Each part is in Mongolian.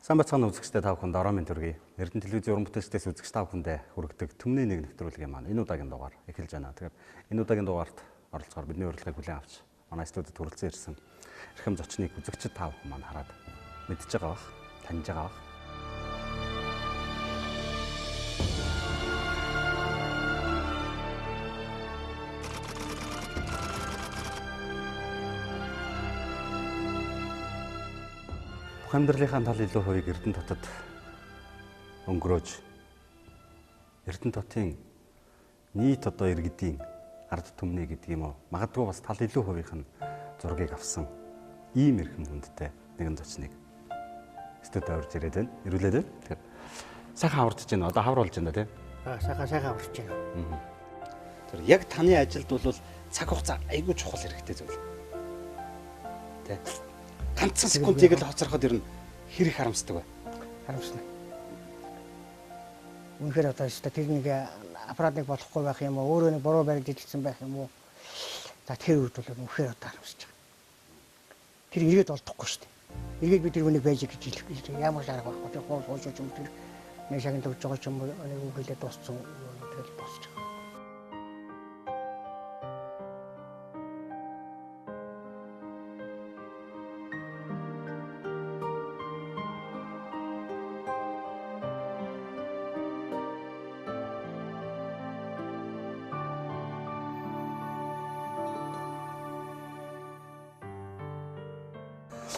Сайн бацхан үзэгчтэй та бүхэнд ороо мэнд хүргэе. Эрдэнэ телевизийн уран бүтээлчдээс үзэгч та бүхэндээ хүргэдэг Төмний нэг нэвтрүүлгийн маань энэ удаагийн дугаар эхэлж байна. Тэгэхээр энэ удаагийн дугаарт оролцохоор бидний урилгыг хүлээн авч манай студид хүрэлцэн ирсэн эрхэм зочныг үзэгчид та бүхэн маань хараад мэдж байгаа бах, таньж байгаа бах. Бүх амьдралынхаа тал илүү хувийг Эрдэнэ дотод өнгөрөөж Эрдэнэ дотын нийт одоо иргэдийн ард түмний гэдэг юм уу магадгүй бас тал илүү хувийнх нь зургийг авсан ийм эрхэм хүндтэй нэгэн зочныг студид орж ирээд байна. Ирүүлээд байна. Тэгэхээр сайхан хаварч байна. Одоо хавар болж байна тийм. Сайхан хаварч байна. Тэр яг таны ажилд бол цаг хугацаа айгүй чухал хэрэгтэй зүйл. Тэ. Ганцхан секундыг л хоцороход ер нь хэр их харамсдаг вэ? Харамсна. Үнэхээр одоо тэр нэг аппаратыг болохгүй байх юм уу, өөрөө нэг буруу барьж идэлсэн байх юм уу? За тэр үед бол үнэхээр одоо харамсаж байгаа. Тэр ирээд олдохгүй шүү дээ. Ирээд би тэр үнийг байж гэж хэлэх ямар шаарга байхгүй. Хоол хоолж юм тэр нэг шагнал өгж байгаа ч юм уу нэг үг хэлээд дууссан тэгэл дуусч байгаа.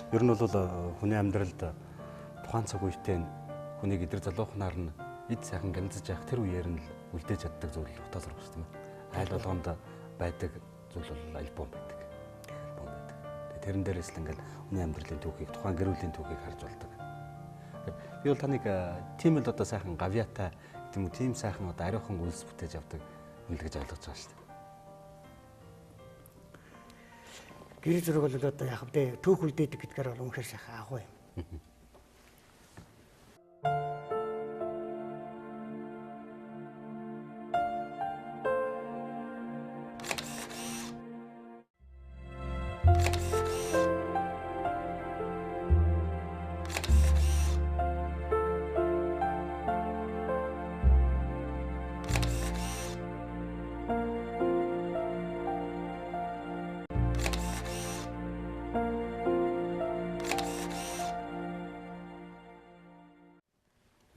Ер нь бол хүний амьдралд тухайн цаг үеийн хүнийг эдэр залуухнаар нь эд сайхан гянзаж явах тэр үеэр нь л үлдээж чаддаг зүйл утаа зураг шүү дээ. Айл болгонд байдаг зүйл бол альбом байдаг. Альбом байдаг. Тэрэн дээрээс л ингээл хүний амьдралын түүхийг, тухайн гэр бүлийн түүхийг харж болдог. Би бол таныг тийм л одоо сайхан гавьяатай гэдэг юм уу, тийм сайхан одоо ариухан үйлс бүтээж авдаг үйл гэж ойлгож байгаа шүү дээ. Гэр зэрэг бол одоо яг тэ түүх үлдээдэг гэдгээр бол үнэхээр сайхан агуу юм.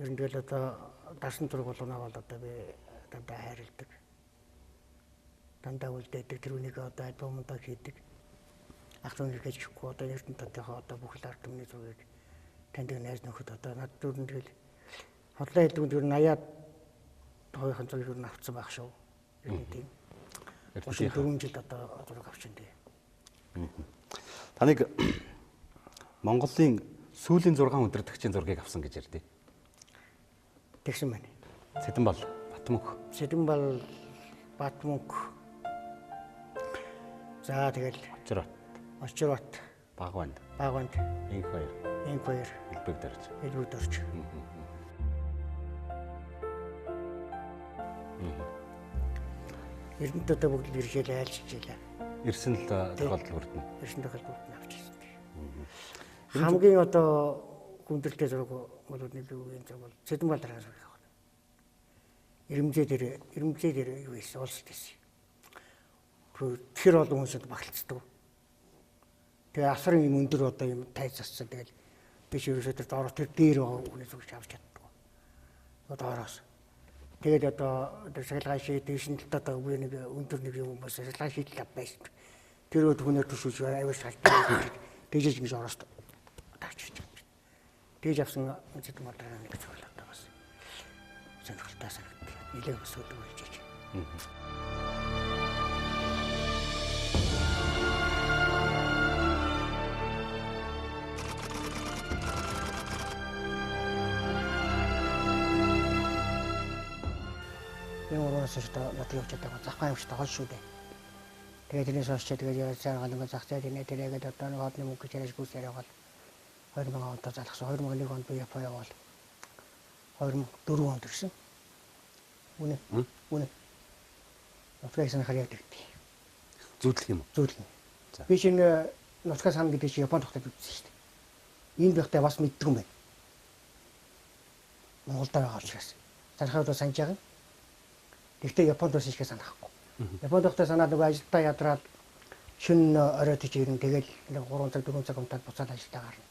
Ер нь тэгэл одоо дасан тург болгоно бол одоо би дандаа хайрладаг. Дандаа үлдээдэг тэр үнийг одоо альбомд хийдэг. Ах зүүн хэрэгэж өгөхгүй одоо Эрдэнэ дотынхоо одоо бүх л ард түмний зургийг таньдаг найз нөхөд одоо над дөрөнд тэгэл хотлоо хэлдэг нь 80-аад хоёрын зургийг юу авцсан байх шүү. Тийм. Өчигдөр 4 жил одоо зураг авчин дээ. Таныг Монголын сүүлийн 6 удирдагчийн зургийг авсан гэж ярьдээ. Тэгсэн байна. Сэдэнбал, Батмөнх. Сэдэнбал, Батмөнх. За тэгэл Очирбат. Багванд. Инх хоёр. Элбэг дөрж. Эрдэнэтэй бүгд иржээл айлчж илаа. Ирсэн л тохиолдол бүрдэнэ. Ирсэн тохиолдол бүрдэнэ авч ирсэн. Хамгийн одоо хүндрэлтэй зураг бол нэг үеийн зураг бол Сэдэнбал дараа зураг авах. Ирэмзээ дээр юу ийс улс гэсэн. Тэр олон хүмүүсд багталцдаг. Тэгээ асрын юм өндөр одоо юм тайз зассан. Тэгэл биш ерөөсөө тэр доороо тэр дээр хүний зүгж авч чаддаг. Доороос. Тэгээд одоо сахилгаан шийд дэшин талд одоо үгүй нэг өндөр нэг юм бас сахилгаан шийдэл байсан. Тэр хүнээр төшөөж аюул шалтгаан тэгж ингэж ороос таарч ирж байгаа. Тэгж авсан Сэдэнбал дараа нэг зүйл одоо бас сонирхолтой санагдав. Нилээн бас өдөг болж ич. Өөрөөс ч надад явж байгаа захаа юм шиг тохиол шүү дээ. Тэгээд тэрнээс хойш тэгээд яаргаал нэг зах зээл нэ тэрээгээд одоо нэг одны мөнгө чирэж гүйс яриагаал 2000 онд залгасан 2001 онд би Япон явал 2004 онд ирсэн. Үнэ. Африкийн харьяа гэдэг. Зүүдлэх юм уу? Зүүдлэх. Би шинэ Ноцкас хаан гэдэг чинь Японд тогтоод үзсэн шүү дээ. Энд байхдаа бас мэддэг юм байна. Монголд байгаа учраас. Санахад санаж байгаа. Гэхдээ Японд бас ихэ санахгүй. Японд байхдаа санаад нөгөө ажилдаа ядраад шөнө оройд ич ирэн тэгэл 3 цаг 4 цаг унтаад буцаад ажилдаа гарна.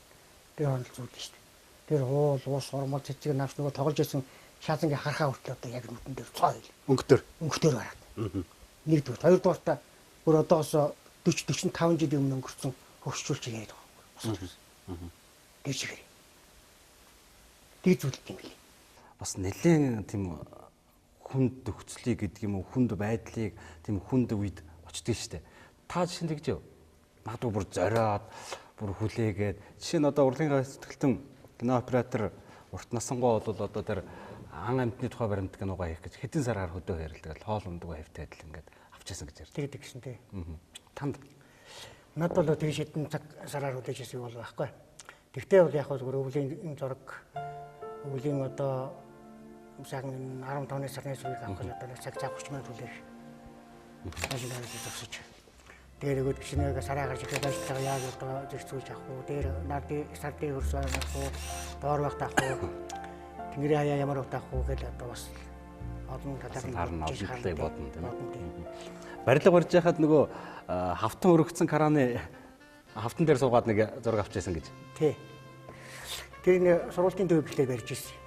Тэр хонол зүйл шүү дээ. Тэр уул уус хормол цэцэг навч нөгөө тоглож исэн шаазангийн харахаа хүртэл одоо яг нүдэн дээр цоо хэл. Өнгөтөр гараад. Нэгдүгээр, хоёрдугаартаа бүр одоос 40 45 жилийн өмнө өнгөрсөн хөвсчүүлж яриад байгаа. Тэр чигээр. Тэр зүйл юм лээ. Бас нэлээд тийм хүнд нөхцөлийг гэдэг юм уу, хүнд байдлыг тийм хүнд үед очдөг штэ. Та жишээ нь тэгж магадгүй бүр зориод бүр хүлээгээд жишээ нь одоо урлагийн сэтгэлтэн кино оператор урт насангуй бол одоо тэр ан амьтны тухай баримт киногаа хийх гэж хэдэн сараар хөдөө хэрэлдэг хоол ундаггүй хавтай адил ингээд авчихсан гэж ярьдаг. Тэгдэг гэсэн тий. Танд над бол тэр шидэн цаг сараар хүлээж ирсэн бол байхгүй. Тэгтээ бол яг бол өвлийн зураг өвлийн одоо сайхан 15-ны сарны сүрийг авах гэж одоо цаг 30 минут хүлээх. Ажлаар зогсож. Тэр өгөөд гişнэгээ сараа гарч ихэд ажиллагаа яаж одоо зэрцүүлж авах уу? Тэр наадын сардын хөрсөө авах уу? Доор багт авах уу? Тэнгэрийн хаяа ямар багт авах уу гэж одоо бас олон талаар нь жишээ бодно тийм үү? Барилга барьж байхад нөгөө хавтан өргөцсөн караны хавтан дээр суугаад нэг зураг авчихсан гэж. Тий. Тэр нэг сургуулийн төв бичлэг барьж ирсэн.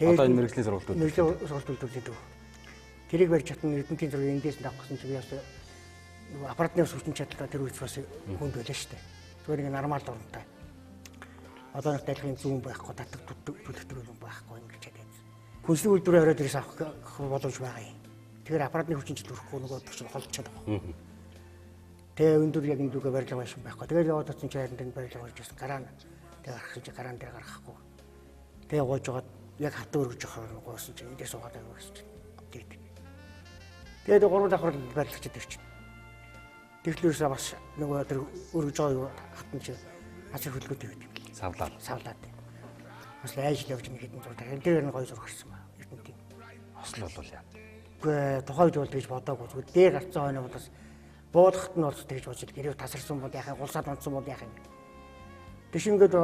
Одоо энэ мэрэгжлийн сургалтууд. Мэрэгжлийн сургалтуудын төв. Тэрийг барьж чадсан эрдэмтдийн зургийг эндээс авах гэсэн чинь яасан нөгөө аппаратны сүлжин чадлаа тэр үеч бас хүнд байлаа шүү дээ. Зүгээр нэг нормал дурантай. Одоо нэг тайлхын зүүн байхгүй, татдаг төлөвтөр байхгүй ингэж чадаад. Хүнсний үйлдвэрээ ороод ирээс авах боломж байгаа юм. Тэгэхээр аппаратны хүчин чил өрөхгүй нөгөө төрчин холдчиход байгаа. Тэгээ өндөр яг энэ дүүгээ барилга байсан байхгүй. Тэгээд яваад очсон чи хайранд барилга барьж ирсэн. Гараа тэгээ гарах чи гараан дээр гарахгүй. Тэгээ гоож жоод яг хатаа өргөж явах гоосон чи эндээс суугаад байгаа гэсэн чи. Тэгээд гурван давхар барилгачд ирчин. Тэглэрээс бас нөгөө тэр өргөж байгаа юу хатан чи асар хөлгөөтэй байт юм лээ. Савлаад. Бас айж явж нэг хэдэн зураг. Энэ дээр нэг гоё зураг гарсан ба. Эрдэнтийн. Ослол бол яа. Үгүй тухайд бол тэгж бодоагүй. Зүгээр дээр гарцсан хойно бол бас буудахт нь бол тэгж бодож гэрээ тасарсан бол яхаа гулсаад унтсан бол яхаа. Тэш ингээд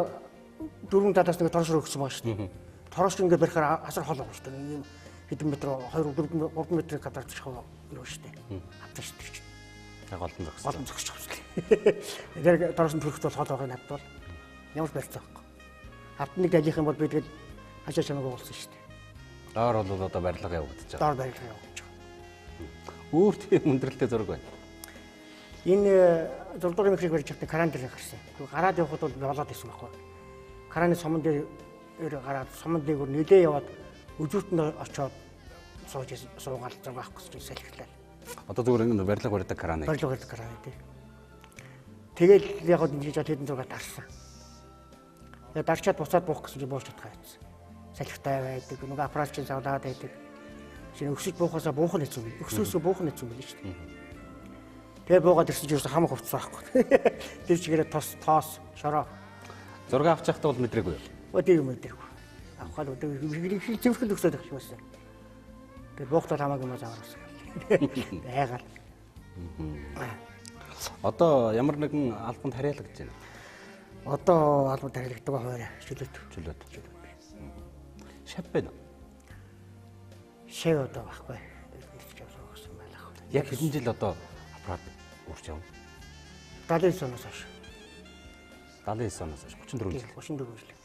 дөрвөн талаас нэг торш өргөсөн байгаа шүү дээ. Торш ингээд барихаар асар хол байгаа шүү дээ. Ийм хэдэн метр 2 3 метр квадрат шахав юу шүү дээ. Авчих шүү дээ. Яг голдон зогссон. Голдон зогсож байгаа. Яг торш нь төрөхт бол хол байгаа надад бол ямар ч барьцаа байхгүй. Хавт нэг дайлах юм бол би тэгэл хашаа чамайг уулсан шүү дээ. Доор бол одоо барилга явагдаж байгаа. Доор барилга явагдаж байгаа. Өөр тийм өндөрлөлтэй зураг байна. Энэ 6 дугаар микрыг барьж чадсан кран дээр гарсан. Гараад явхад бол болоод исэн байхгүй. Краны сомон дээр гараад сомондыг нэлээ яваад өжүүртэнд очоод суугаад зураг авах гэж салхилаа. Одоо зүгээр ингэ барилга барьдаг кран. Барилга барьдаг кран тий. Тэгэл яг энэ хийж хэдэн зураг дарсан. Тэгээд дарчаад буцаад буух гэсэн чинь бууж чадхаа байсан. Салхитай байдаг, нэг аппаратчин савлаад байдаг. Шинэ өксөж буухасаа буух нь хэцүү. Өксөөсөө буух нь хэцүү байл шүү дээ. Тэгээ буугаад ирсэн чинь хамаг хувцсан байхгүй. Тэр чигээрээ тоос, шороо. Зураг авч явахдаа бол мэдрээгүй юу? Өдөр мэдрээгүй. Авахад өдөр зэвсгэл өксөд байх юмсан. Тэгээ буухтаа хамаагүй маа заваарсан. Айгаал. Одоо ямар нэгэн албанд хариалагдж байна. Одоо албанд хариалагддаг хойроо чөлөөт. Шав байна. Шав одоо байхгүй. Яг хэдэн жил одоо аппарат өөрч явна? 79 оноос хойш. 79 оноос хойш 34 жил. 34 жил.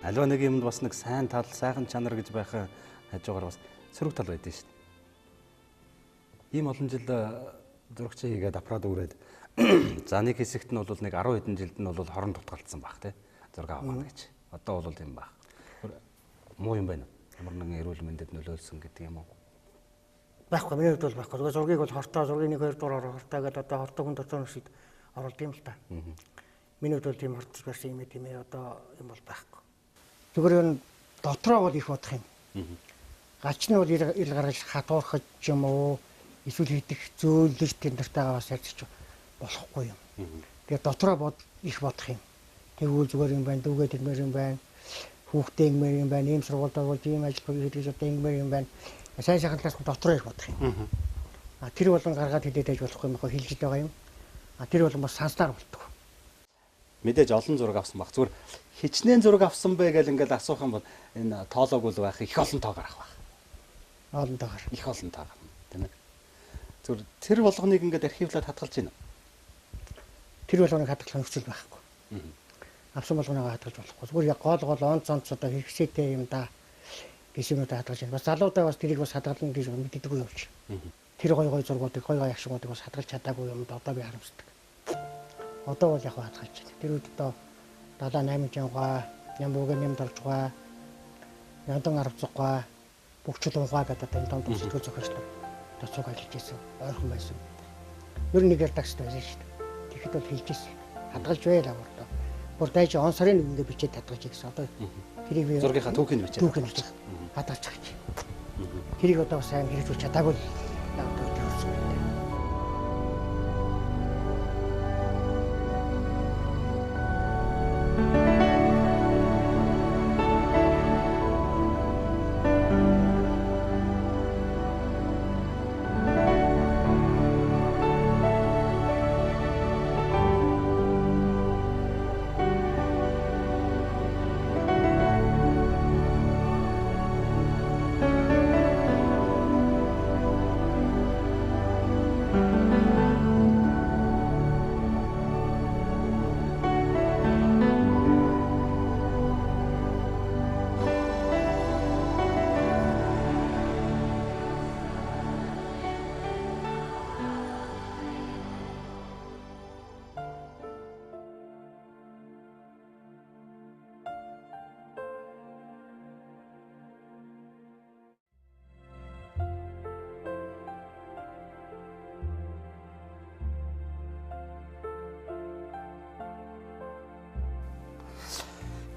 Аливаа нэг юмд бас нэг сайн тал, сайхан чанар гэж байхаа хажуугаар бас сөрөг тал байдсан шүү дээ. Ийм олон жил зурагч хийгээд аппарат өрөөд за нэг хэсэгт нь бол нэг 10 хэдэн жилд нь бол хорон тутгалцсан баг тий. Зураг авах гэж. Одоо бол тийм баг. Муу юм байна. Ямар нэгэн эрүүл мэндэд нөлөөлсөн гэдэг юм уу? Байхгүй, миний хувьд бол байхгүй. Зүгээр зургийг бол хортой, зургийн 1 2 дугаар хортой гэдэг одоо хортой хүн дотор нүсэд оруулд юм л та. Миний хувьд бол тийм хортож байсан юм тийм ээ одоо юм бол байхгүй. Зүгээр нь дотроо бол их бодох юм. Галч нь бол ил гаргаж хатуурхаж юм уу? Эсвэл хийдэх зөөлөж тендертайгаа бас ярьчих болохгүй юм. Тэгээд дотроо их бодох юм. Тэгвэл зүгээр юм байна, дүүгээ тэрмэр юм байна. Хүүхдээ ингэмэр юм байна, ийм сургуульд орвол ийм ажил хийж одоо ингэмэр юм байна. Сайн сайханлаас дотроо их бодох юм. Тэр болон гаргаад хэлээд байж болохгүй юм хөө хэлж байгаа юм. Тэр болон бас санснаар болдог. Мэдээж олон зураг авсан баг. Зүгээр хичнээн зураг авсан бэ гэж ингээд асуух юм бол энэ тоолоог бол байх их олон тоогоор авах байх. Олон тоогоор. Их олон тоогоор тийм ээ. Зүгээр тэр болгоныг ингээд архивлаад хадгалж байна. Тэр болгоныг хадгалах нөхцөл байхгүй. Авсан болгоноогоо хадгалж болохгүй. Зүгээр яг гол онц одоо хэрэгсээтэй юм да. Гişмүүд хадгалж байна. Бас залуудаа бас тэрийг бас хадгална гэж мэддэггүй юм чи. Тэр гой зургуудыг гой агшгуудыг бас хадгалж чадаагүй юмд одоо би харамсдаг. Одоо бол яг хадгалж байна. Тэр үед одоо 78 Нямбуг нэмдалжгаа Яндан 10 бүгчл унгаа гэдэг энэ донд сэтгэл зохиолчлоо тацууг ажиллаж байсан ойрхон байсан. Ер нь нэг редакцт байсан шүү дээ. Тэгэхэд бол хэлжсэн. Хадгалж байла одоо. Бүр дайж он сарын нэгэндээ бичээд хадгалж гэсэн. Одоо тэрийг би зургийнхаа түүхийг бичээд хадгалж байгаа чи. Тэрийг одоо сайн хэрэгжүүлж чадаагүй л яг одоо төрсөн юм.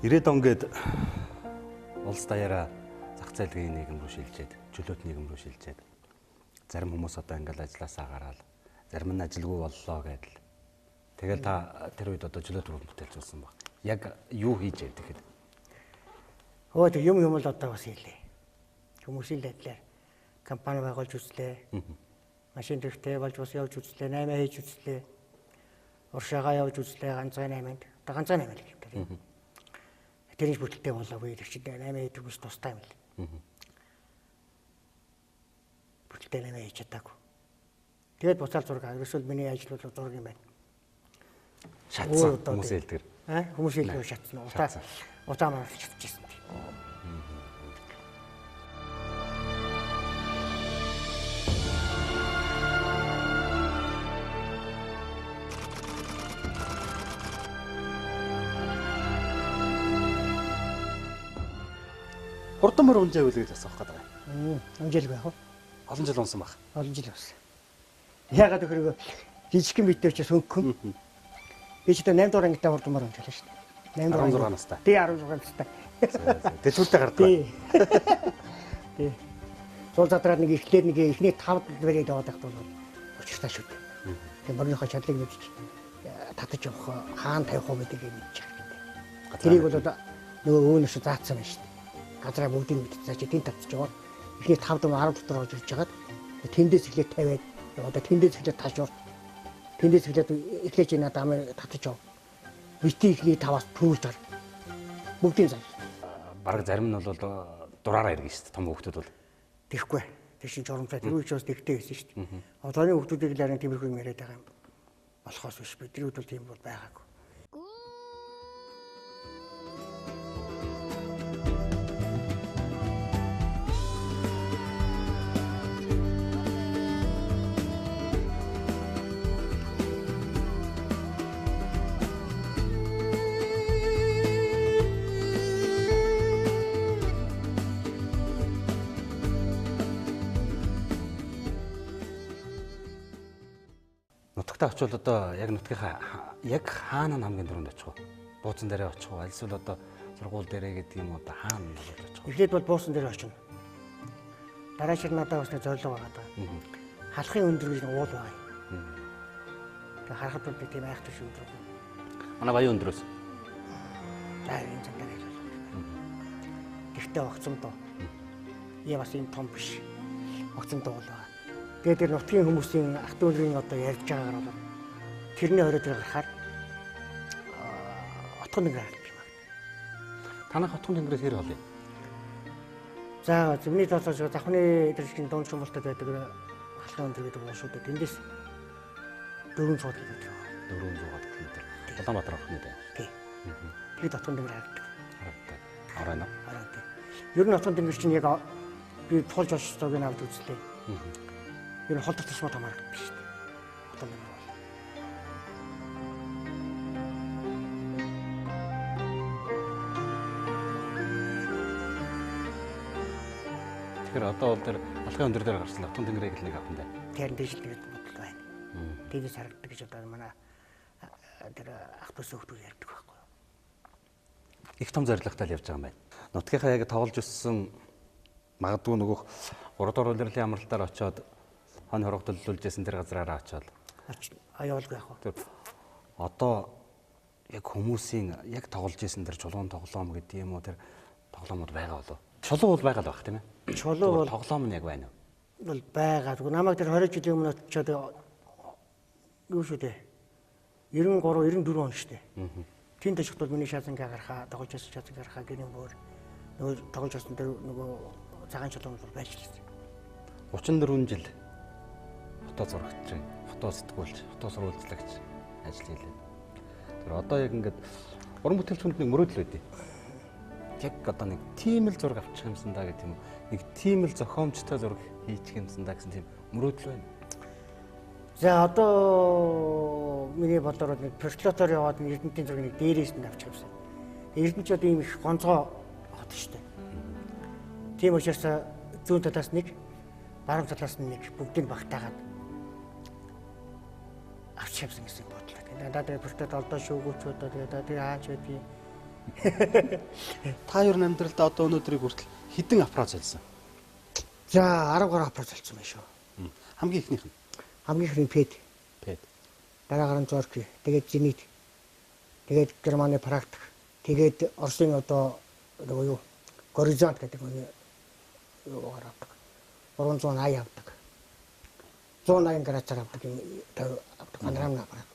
Ирээд он гээд улс даяараа зах зээлийн нийгэм рүү шилжээд, чөлөөт нийгэм рүү шилжээд зарим хүмүүс одоо ингээл ажилласаа гараад зарим нь ажилгүй боллоо гэдэл. Тэгэл та тэр үед одоо чөлөөт рүү бүтээлжүүлсэн баг. Яг юу хийж яа тэгэхэд? Өө тэг юм л одоо бас хийлээ. Хүмүүсийн байдлаар компани байгуулж үзлээ. Машин дэвтэй болж бас явж үзлээ, 8 хийж үзлээ. Уршаагаа явж үзлээ ганцхан 8-нд. Одоо ганцхан 8 л юм. Тэрийг бүтэлтэй болоогүй тэр чинь 8 хийдэг ус тустай юм л. Бүтэлтэй 8 хийж чадаагүй. Тэгээд буцаал зураг ерөөсөө миний ажил бол зураг юм байна. Шатсан хүмүүс хэлдэг. Хүмүүс хэлдэг шатсан. Утаа маань шатчихсан. Хурдан мөр унжаа үлгэж асуух гэдэг байна. Унжаалгүй яах вэ? Олон жил унсан баг. Олон жил унсан. Яагаад гэхээр жижигхэн битэр чи сөнхөн. Би ч одоо 8 дугаар ангитай хурдан мөр унжаалаа шүү дээ. 16 настай. Тий 16 настай. Тэжүүлтэй гардаг. Тий. Сул задраад нэг эхлээд нэг эхний 5 дээрээ яваад байхад бол учиртай шүү дээ. Тэгээ мөрийнхөө чадлыг мэдчих. Татаж явах хаана тавих уу гэдгийг мэдчих. Тэрийг бол одоо нөгөө өөнөөс заацсан байна шүү дээ. Газраа бүгдийг мэдчихсэн чи тэнд татчих жоо. Эхний 5 дум 10 дотор орж ирж хагаад тэндээс эхлээд тавиад одоо тэндээс эхлээд ташуур. Тэндээс эхлээд эхлэж энэ дамыг татчих жоо. Бити эхний 5-аас түүж тар. Бүгдийн зам. Бараг зарим нь бол дураараа иргэн шүү дээ. Том хүүхдүүд бол. Тэхгүй. Тэр чинь журамтай тэр үеч бас тэгтэй байсан шүү дээ. Одооны хүүхдүүдийг л харин тиймэрхүү юм яриад байгаа юм. Болохоос биш би тэр үед бол тийм бол байгаагүй. Ажилдаа очивол одоо яг нутгийнхаа яг хаана нь хамгийн дөрөнд очих вэ? Бууцан дээрээ очих уу? Аль эсвэл одоо сургууль дээрээ гэдэг юм уу одоо хаана нь очих вэ? Эхлээд бол буусан дээр очино. Дараач нь надад бас зорилго байгаа даа. Халахын өндөр гэж уул байгаа. Тэгээ харахад бол би тийм айхтар шүү дээ. Манай баян өндрөөс. За энэ цантаа гэж. Гэхдээ огцом доо. Я бас юм том биш. Огцом доо л байгаа. Тэгээд тэр нутгийн хүмүүсийн ах дүүрийн одоо ярьж байгаагаар бол тэрний хориод гарахаар отхон нэг харагдаж байна. Танах отхон тэнгэрээс хэр холё? За зэмний тооцоос завхны идэвхтэй дунд шумбалтай байдаг халуун өндөр гэдэг уушууд тэндээс 400 км. 400 км. Улаанбаатар авах нь дээ. Тий. Тэгээд отхон тэнгэр харагдав. Харагдав. Оройно. Харагдав. Ер нь отхон тэнгэр чинь яг би тулж очсоог нь авд үзлээ. Ер нь холдох тусмаа хамаардаг биш шүү дээ. Отхон тэнгэр бол. Тэгэхээр одоо бол тэр алхын өндөр дээр гарсан отхон тэнгэрийг л нэг авсан дээ. Тэр дэжл тэгээд бодлоо байна. Тэгээс харагддаг гэж одоо манай тэр ах дүүс хөвгүүд ярьдаг байхгүй юу. Их том зорилготой л явж байгаа юм байна. Нутгийнхаа яг тоглож өссөн магадгүй нөгөөх 3 дугаар улирлын амралтаар очиод хон хорог төлөвлөж байсан тэр газраараа очиод аяалгүй яах вэ? Одоо яг хүмүүсийн яг тоглож исэн тэр чулуун тоглоом гэдэг юм уу тэр тоглоомод байгаа болов. Чулуу бол байгаа л баг тийм ээ. Чулуу бол тоглоом нь яг байна уу? бол байгаа. Тэгвэл намайг тэр 20 жилийн өмнө очиод юу шүү дээ. 93 94 он шүү дээ. Тэнд очиод бол миний шазангаа гарахаа, тоглож байсан шазангаа гарахаа гэнэ бүр нөгөө тоглож байсан тэр нөгөө цагаан чулуун бол байж лээ. 34 жил фото зурагч, фото сэтгүүлч, фото сурвалжлагч ажил хийлээ. Тэр одоо яг ингээд уран бүтээлч хүнд нэг мөрөөдөл өгдөө. Яг одоо нэг тийм л зураг авчих юмсан даа гэдэг юм. Нэг тийм л зохиомжтой зураг хийчих юмсан даа гэсэн тийм мөрөөдөл байна. За одоо миний бодлоор нэг профессор яваад Эрдэнэтийн зургийг дээрээс нь авчих юмсан. Эрдэнэт ч одоо ийм их гонцгой хот шүү дээ. Тийм учраас зүүн талаас нэг, баруун талаас нь нэг бүгдийг багтаагаад авчих юмсан гэсэн бодлоо. Надад профессор олдоо шүүгүүчүүд одоо тэр хаач байдгийг. Та юу амьдралдаа одоо өнөөдрийг хүртэл хэдэн аппарат золсон? За 13 аппарат золсон байх шүү. Хамгийн ихнийх нь. Хамгийн ихний пэд. Дараагаар нь зорки, тэгээд зенит. Тэгээд Германы практик. Тэгээд Оросын одоо юу горизонт гэдэг нь юу гаргадаг. 380 авдаг. 180 градусаар авдаг юм авдаг панорамны аппарат.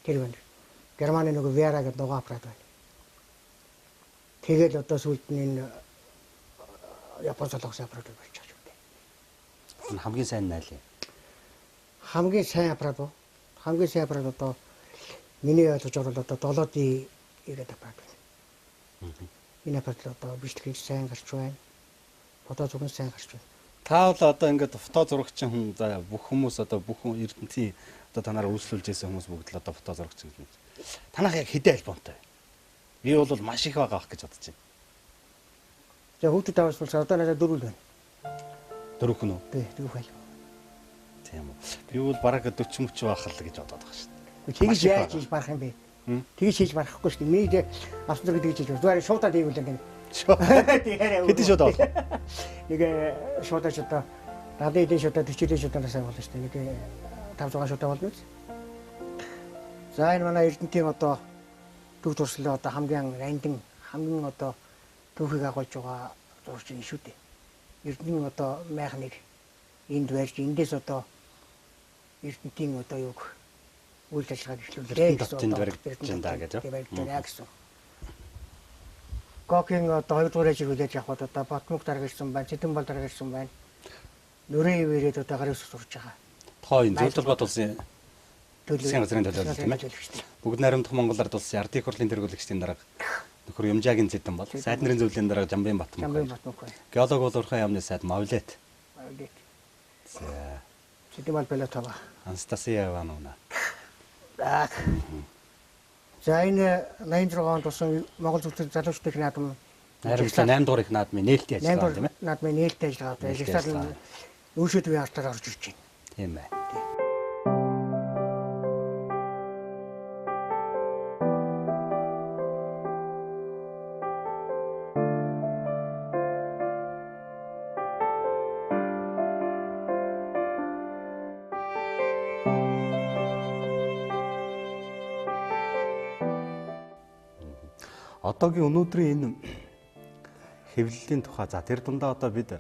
Тэр байна. Германы нөгөө Вера гэдэг нөгөө аппарат байна. Тэгээд одоо сүүлд нь энэ Япон солонгос аппарат болж байгаа юм дээ. Хамгийн сайн нь айл юм? Хамгийн сайн аппарат уу? Хамгийн сайн аппарат одоо миний ойлгож бол одоо 7D гэдэг аппарат байна. Энэ аппарат одоо бичлэгийг сайн гарч байна. Фото зураг сайн гарч байна. Та бол одоо ингээд фото зурагчин хүн за бүх хүмүүс одоо бүх Эрдэнэтийн одоо танаар үйлчлүүлж байсан хүмүүс бүгд л одоо фото зурагчин юм. Танах яг хэдэн альбомтой? Би бол маш их байгаа ах гэж бодож байна. За хүүхдүүд аваад одоо надад 4 л байна. 4 хүн үү? Тий, 4 альбом. Тийм үү. Би бол бараг 40 30 байх л гэж бодоод байгаа шүү дээ. Тэгж яаж хийж барах юм бэ? Тэгж хийж барахгүй шүү дээ. Миний авсан зэрэг тэгж хийж байна. Зүгээр шуудаад ийгүүл энэ. Хэдэн шууд бол? Нэг шуудаач одоо 70 шуудаа 40 шуудаа сайн болно шүү дээ. Нэг 500 шуудаа болно биз? За энэ манай Эрдэнэтийн одоо төв туршлаа одоо хамгийн рандин хамгийн одоо төвхийг агуулж байгаа зурчин шүү дээ. Эрдэнэтийн одоо майхныг энд барьж эндээс одоо Эрдэнэтийн одоо юг үйл ажиллагааг эхлүүлээ гэсэн баригдаж байна гэж байна. Гокийн одоо 2 дугаар ажиглуулж явхад одоо Батмук дарагчсан байна, Цэдэнбал дарагчсан байна. Нүрэн ивэрэд одоо гарын ус сурж байгаа. Тоо энэ зөвлөлт улсын засгийн газрын төлөөлөл тийм ээ. Бүгд найрамдах Монгол Ард улсын ардын хурлын тэргүүлэгчдийн дарга нөхөр Юмжаагийн Цэдэнбал, сайд нарын зөвлөлийн дарга Жамбын Батмук. Геолог боловсролын яамны сайд Мавлет. За. Цэдэнбал Белотова. Анастасия Ивановна. За энэ 86 онд болсон Монгол Зөвлөлт залуучдын наадам найрамдлаа 8 дугаар их наадмын нээлттэй ажиллагаа тийм ээ. Наадмын нээлттэй ажиллагаа ажилласаар үүшэдвийн артаар орж ирж байна. Тийм ээ. одоогийн өнөөдрийн энэ хэвлэлийн тухай за тэр дундаа одоо бид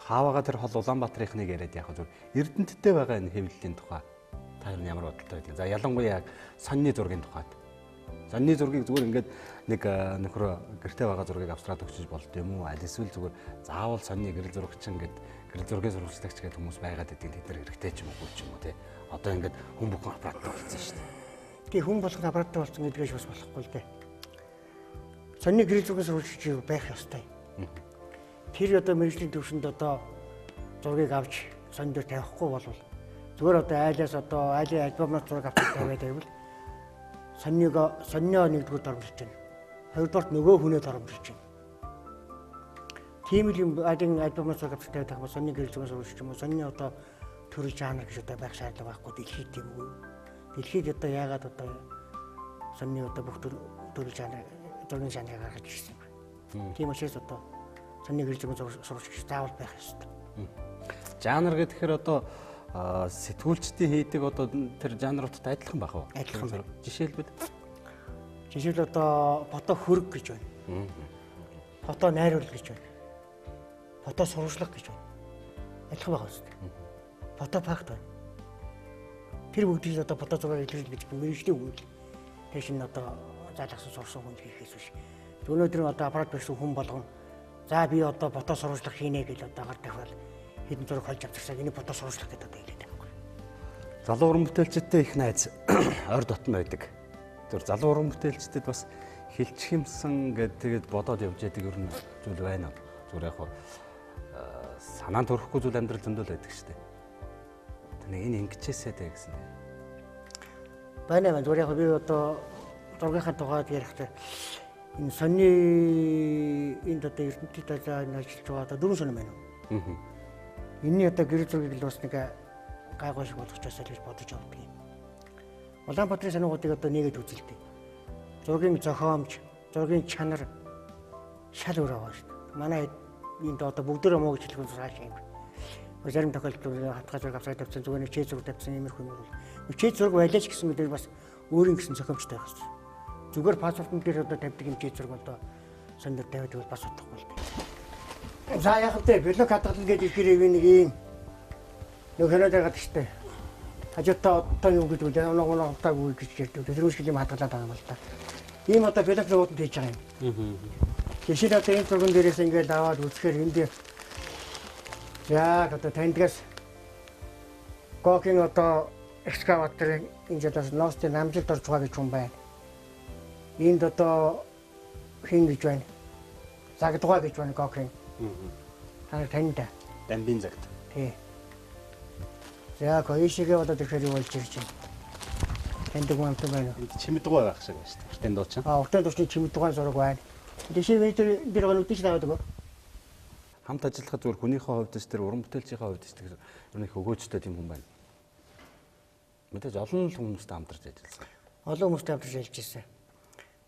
хааваага тэр хол Улаанбаатарынхныг яриад яг зөв Эрдэнэттэй байгаа энэ хэвлэлийн тухай та юу ямар бодолтой байдгийг. За ялангуяа яг сонины зургийн тухайд. Сонины зургийг зүгээр ингээд нэг нөхөр гэртээ байгаа зургийг австраад өгчөж болд юм уу? Аль эсвэл зүгээр заавал сонины гэрэл зурагч ингээд гэрэл зургийн сурвалжлагч гэдэг хүмүүс байгаад идэг тэд нар хэрэгтэй ч юм уу ч юм уу тий. Одоо ингээд хүн бүхэн аппараттай болсон шүү дээ. Тэгээ хүн болгон аппараттай болсон гэдгээс бас болохгүй л дээ. Сонины гэрэл зургийн сурвалжлагч байх ёстой. Тэр одоо мэргэжлийн төвшөнд одоо зургийг авч сонин дээр тавихгүй бол зүгээр одоо айлаас одоо айлын альбомнаас зураг авч тавиад байвал сонины нэгдүгээр доромжилж байна. Хоёрдугаарт нөгөө хүнээ доромжилж байна. Тийм л юм айлын альбомнаас зураг авч тавиад байгаа сонины гэрэл зургийн сурвалжлагч юм уу? Сонины одоо төрөл жанр гэж одоо байх шаардлага байхгүй дэлхийд тийм үү? Дэлхийд одоо яагаад одоо сонины одоо бүх төрөл жанр зургийн жанрыг гаргаж ирсэн юм. Тийм учраас одоо сонины гэрэл зургийн сурвалжлагч заавал байх ёстой. Жанр гэхээр одоо сэтгүүлчдийн хийдэг одоо тэр жанруудтай адилхан байх уу? Адилхан. Жишээлбэл одоо фото хөрөг гэж байна. Фото найруулал гэж байна. Фото сурвалжлах гэж байна. Адилхан байх ёстой. Фото факт байна. Тэр бүгдийг одоо фото зураг илэрхийлэх гэж мэргэжлийн үйл. Тэр шинэ одоо заалгасан сурсан хүн хийхээс биш. Өнөөдөр одоо аппарат барьсан хүн болгон за би одоо фото сурвалжлах хийнэ гэж одоо гар тавиал хэдэн зураг холж авчихсаа энэ фото сурвалжлах гэдэг одоо хэлээд байгаа юм. Залуу уран бүтээлчтэй их найз ойр дотн байдаг. Тэр залуу уран бүтээлчдэд бас хилчих юмсан гэдэг тэгээд бодоод явж яадаг ер нь зүйл байна. Зүгээр яг санаанд төрөхгүй зүйл амьдрал зөндөл байдаг шүү дээ. Тэнийг энэ ингэчээсээ дээ гэсэн. Байна зүгээр яг би одоо зургийнхаа тухайд ярихдаа энэ сонины энд одоо Эрдэнэтэд ажиллаж байгаа одоо 4 сонин байна уу? Энийний одоо гэрэл зургийг л бас нэг гайгүй шиг болгочоосаа гэж бодож авдаг юм. Улаанбаатарын сонингуудыг одоо нэгэд үзэлтэй. Зургийн зохиомж, зургийн чанар шал өөр байгаа шүү дээ. Манай энд одоо бүгдөө муу гэж хэлэх нь цааш юм. Зарим тохиолдолд хатгаж зураг авсаад тавьсан зүгээр нэг чээ зураг тавьсан иймэрхүү юм бол. Чээ зураг байлаач гэсэн мэт бас өөрийн гэсэн зохиомжтой байх хэрэгтэй. Зүгээр паспортын дээр одоо тавьдаг юм чээ зураг одоо сонир тавиад бол бас утгагүй л дээ. За яг тэ блок хадгална гэж ихээр нэг юм нөхөрөө дагаад штэ. Хажуутай одоо юу гэдэг вэ? Оноо утаагүй гэж ярьдаг. Тэр үсгэл юм хадгалаад байгаа юм л да. Ийм одоо блок зургууд хийж байгаа юм. Жишээ нь энэ зурган дээрээс ингээд аваад үзэхээр энд яг одоо тандгаас Гокийн одоо экскаваторын энэ жадаас ноостын намжилт орж байгаа гэж хүн байна. Энд одоо хин гэж байна. Загдгаа гэж байна Гокийн. Танд дамбын загт. Тий. За коишигээ одоо тэгэхээр юу болж ирж байна? Танд гомт байна. Чимэдгой байх шиг байна шүү дээ. Уртын дуучин. Уртын дуучны чимэдгой зураг байна. Дэшээ метр дээр гол үдэж тавиадаг. Хамт ажиллахад зүгээр хүнийхээ хувьд ч тэр уран бүтээлчийн хувьд ч тэр ер нь их өгөөжтэй тийм хүн байна. Мэдээж олон хүмүүстэй хамтарч ажилласан. Олон хүмүүстэй хамтарч ажиллаж ирсэн.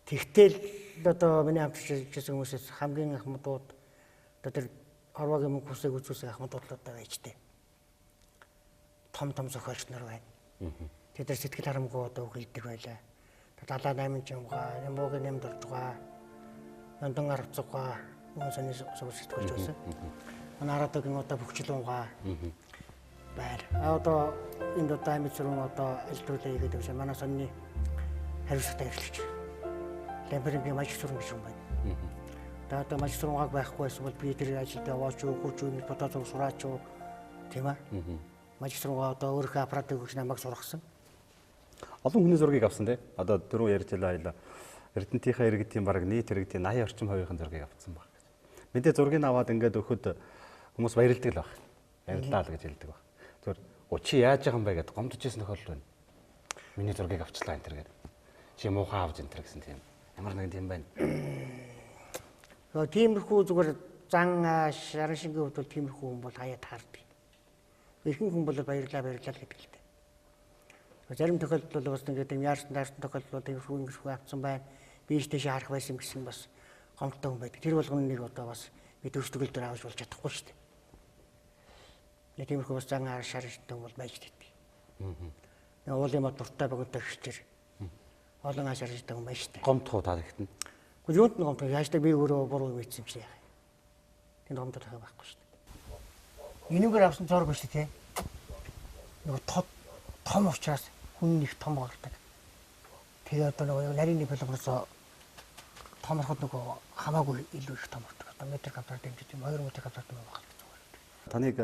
Тэгтэл одоо миний хамтарч ажиллаж ирсэн хүмүүсээс хамгийн ахмадууд одоо тэр орвогийн мөнгө хүсэг үзүүлсэн ахмадууд одоо байжтэй. Том зохиолч нар байна. Тэд нар сэтгэл харамгүй одоо өгүүлдэг байлаа. 78 жимгаа, Ямбогийн нэмд орж байгаа. Яндан арцгаа, мөн сони сэтгүүлч байсан. Манай Арадогийн одоо Бөхчлөнгаа байр. Одоо энд одоо амьд сүрэн одоо альтуулаа игээд байсан. Манай сонины хариуцлагатай ажиллаж. Лемберингийн маж сүрэн гэж юм байна. Одоо маж сүрэнгааг байхгүй байсан бол би тэр ажилд яваач уу, хурж үү, фото зураг сураач уу тийм аа. Маж сүрэнгаа одоо өөрийнхөө аппаратыг өгч намайг сургасан. Олон хүний зургийг авсан тий. Одоо дөрөв ярьж байлаа. Эрдэнэтийнхээ иргэдийн бараг нийт иргэдийн 80 орчим хувийн зургийг авсан баг. Мэдээ зургийг аваад ингээд өгөхөд хүмүүс баярлдаг л баг. Баярлалаа л гэж хэлдэг баг. Зүгээр чи яаж байгаа юм бэ гэдээ гомдож ирсэн тохиолдол байна. Миний зургийг авчлаа энэ төр гэдэг. Чи муухай авч энэ төр гэсэн тийм. Ямар нэгэн тийм байна. Тиймэрхүү зүгээр зан шарын шингийн хувьд бол тиймэрхүү хүн бол хаяа таардаг. Ихэнх хүн бол баярлалаа гэдэг л дээ. Зарим тохиолдолд бас ингээд юм яарсан тохиолдолд тиймэрхүү авцсан байна. Биш тийш харах байсан гэсэн бас гомдтой хүн байдаг. Тэр болгоно нэг одоо бас бид өсдөгөл дээр авч болж чадахгүй шүү дээ. Нэг тиймэрхүү бас зан шарын шинтэй хүн бол байж тэтг. Уулын мод дуртай богинотой хичээр олон шарын шинтэй хүн байж тээ. Гомдох уу та ихтэн. Юунд нь гомдох яаж та би өөрөө буруу мэдсэн юм шиг яах. Тэнд гомдох байгаа байхгүй шүү дээ. Энийгээр авсан зураг биш тий. Нөгөө том учраас хүн нэг том гардаг. Тэгээ одоо нөгөө нарийн полимороос томорход нөгөө хамаагүй илүү их том болдог. Одоо метр квадрат дэмжиж 2 метр квадрат юм байна. Таныг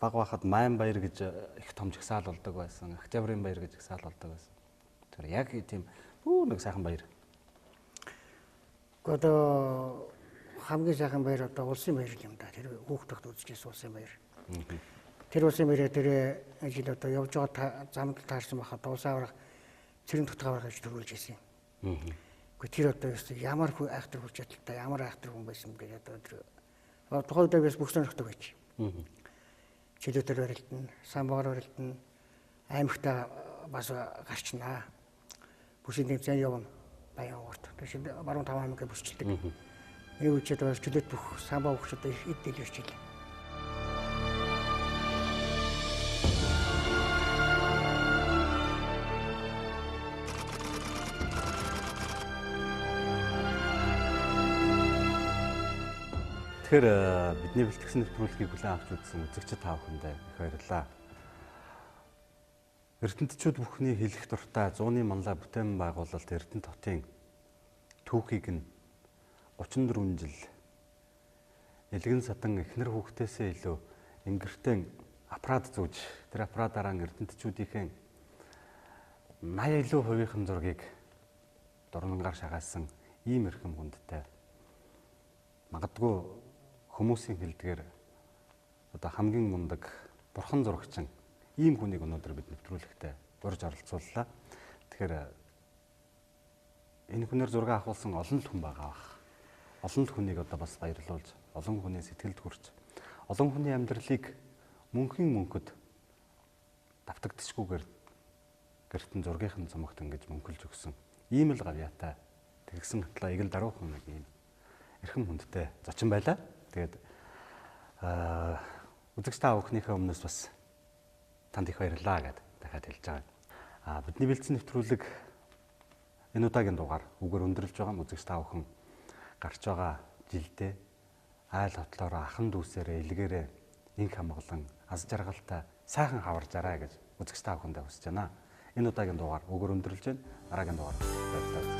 баг байхад Майан баяр гэж их том жагсаал болдог байсан. Октябрийн баяр гэж жагсаал болдог байсан. Тэр яг тийм нэг сайхан баяр. Одоо хамгийн сайхан баяр одоо улсын баяр юм да. Тэр хүүхдэгт үзчихсэн улсын баяр. Тэр улсын баяр дээр жил одоо явж байгаа замд таарсан байхад улсын аврах цэрэн тутгаар гэж төрүүлж ирсэн юм. Гэхдээ тэр одоо ямар хөө айхтар хүч чадалтай ямар айхтар хүн байсан бэ одоо тэр тухайд бас бүх сонирхдаг байж. Чөлөөтөр барилдана, самбаар барилдана, аймагтаа бас гарчнаа. Бүсийн тэмцээн явна. Баян уурт. Тэгэхээр баруун 5 аймаг бүрчилдэг. Энэ үчиэд бас чөлөөт бүх самбаа хөгчөд их эд дэлгэрч илээ. Тэгэхээр бидний бэлтгэсэн нэвтрүүлгийг хүлээн авч үзсэн үзэгчид та бүхэндээ их баярлалаа. Эрдэнэтчүүд бүхний хэлэх дуртай 100-ны манлай бүтээн байгуулалт Эрдэнэт хотын түүхийг нь 34 жил элгэн садан эхнэр хүүхдээсээ илүү ингэртэн аппарат зүүж тэр аппаратаараа эрдэнэтчүүдийн 80 илүү хувийн зургийг дурнангаар шагаасан ийм эрхэм хүндтэй магадгүй хүмүүсийн хэлдгээр одоо хамгийн мундаг бурхан зурагчин ийм хүнийг өнөөдөр бид нэвтрүүлэхдээ урьж оролцууллаа. Тэгэхээр энэ хүнээр зураг авахулсан олон л хүн байгаа бах. Олон л хүнийг одоо бас баярлуулж, олон хүний сэтгэлд хүрч, олон хүний амьдралыг мөнхөд давтагдчихгүйгээр гэртэн зургийнхэн цомогт ингэж мөнхөлж өгсөн. Ийм л гавьяатай тэгсэн хатлаа эгэл даруухан нэг юм эрхэм хүндтэй зочин байлаа. Тэгээд үзэгч та бүхнийхээ өмнөөс бас танд их баярлалаа гэдээ дахиад хэлж байгаа. Бидний бэлдсэн нэвтрүүлэг энэ удаагийн дугаар үгээр өндөрлөж байгаа үзэгч та бүхэн гарч байгаа жилдээ айл хотлоороо ахан дүүсээрээ илгээрээ инх хамглан аз жаргалтай сайхан хаваржаарай гэж үзэгч та бүхэндээ хүсэж байна. Энэ удаагийн дугаар үгээр өндөрлөж байна. Дараагийн дугаар баярлалаа.